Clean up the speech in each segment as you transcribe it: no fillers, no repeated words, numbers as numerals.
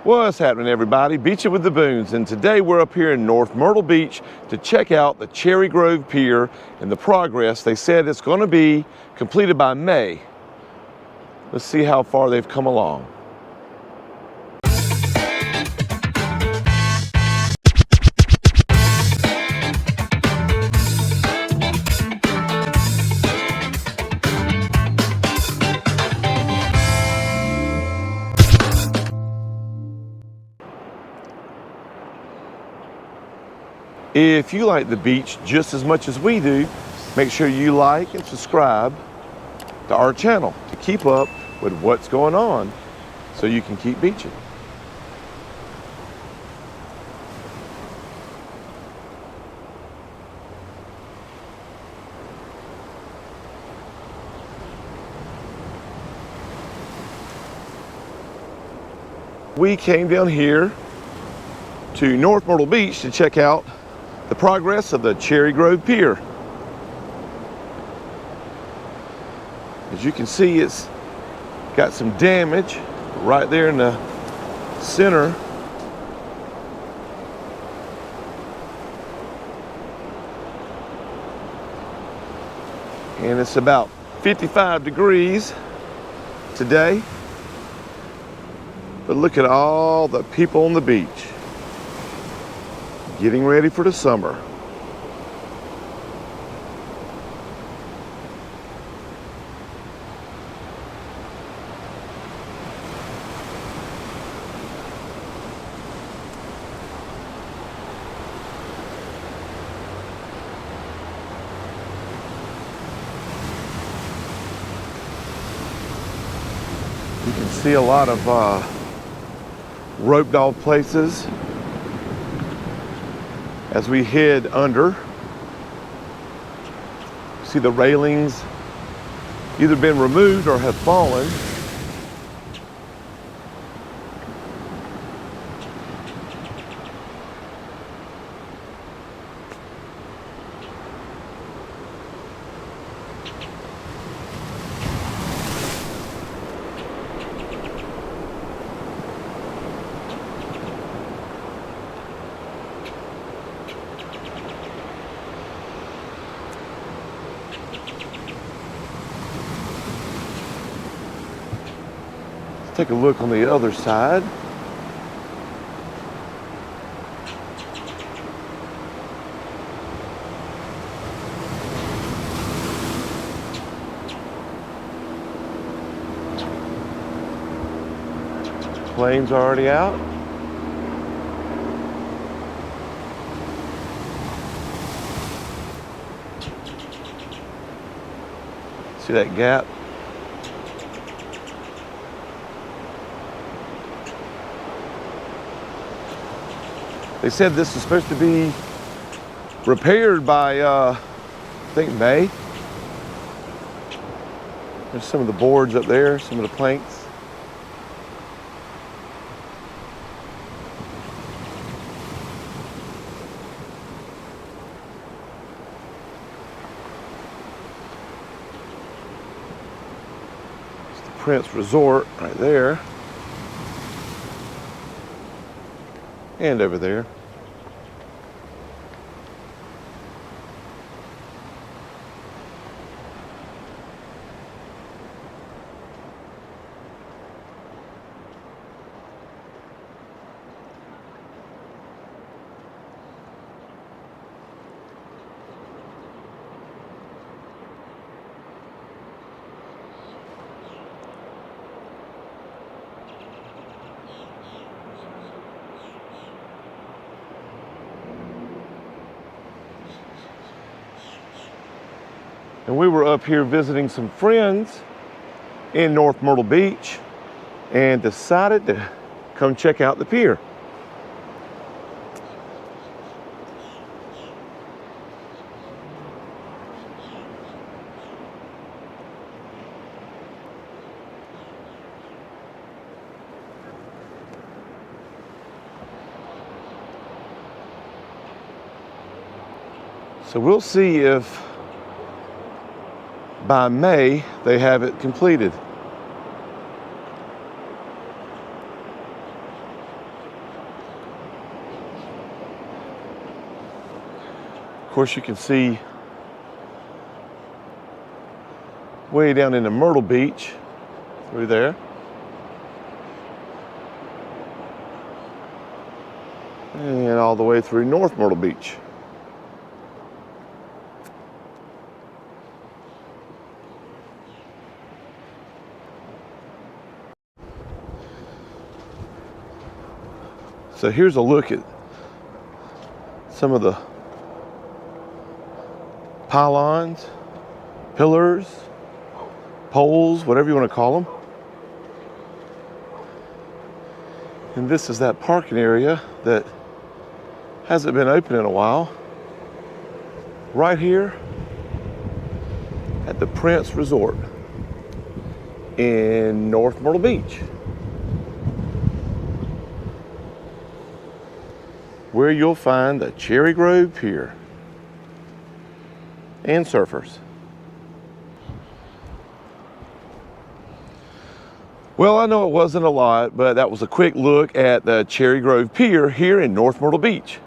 What's happening, everybody? Beachin with the Boones, and today we're up here in North Myrtle Beach to check out the Cherry Grove Pier and the progress. They said it's going to be completed by May. Let's see how far they've come along. If you like the beach just as much as we do, make sure you like and subscribe to our channel to keep up with what's going on so you can keep beaching. We came down here to North Myrtle Beach to check out the progress of the Cherry Grove Pier. As you can see, it's got some damage right there in the center. And it's about 55 degrees today. But look at all the people on the beach getting ready for the summer. You can see a lot of roped off places as we head under. See the railings either been removed or have fallen. Take a look on the other side. Plane's already out. See that gap? They said this is supposed to be repaired by, I think, May. There's some of the boards up there, some of the planks. It's the Prince Resort right there. And over there. And we were up here visiting some friends in North Myrtle Beach and decided to come check out the pier. So we'll see if by May they have it completed. Of course, you can see way down into Myrtle Beach through there. And all the way through North Myrtle Beach. So here's a look at some of the pylons, pillars, poles, whatever you want to call them. And this is that parking area that hasn't been open in a while. Right here at the Prince Resort in North Myrtle Beach, where you'll find the Cherry Grove Pier and surfers. Well, I know it wasn't a lot, but that was a quick look at the Cherry Grove Pier here in North Myrtle Beach.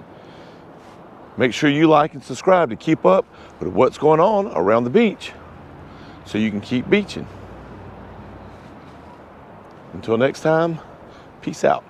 Make sure you like and subscribe to keep up with what's going on around the beach so you can keep beaching. Until next time, peace out.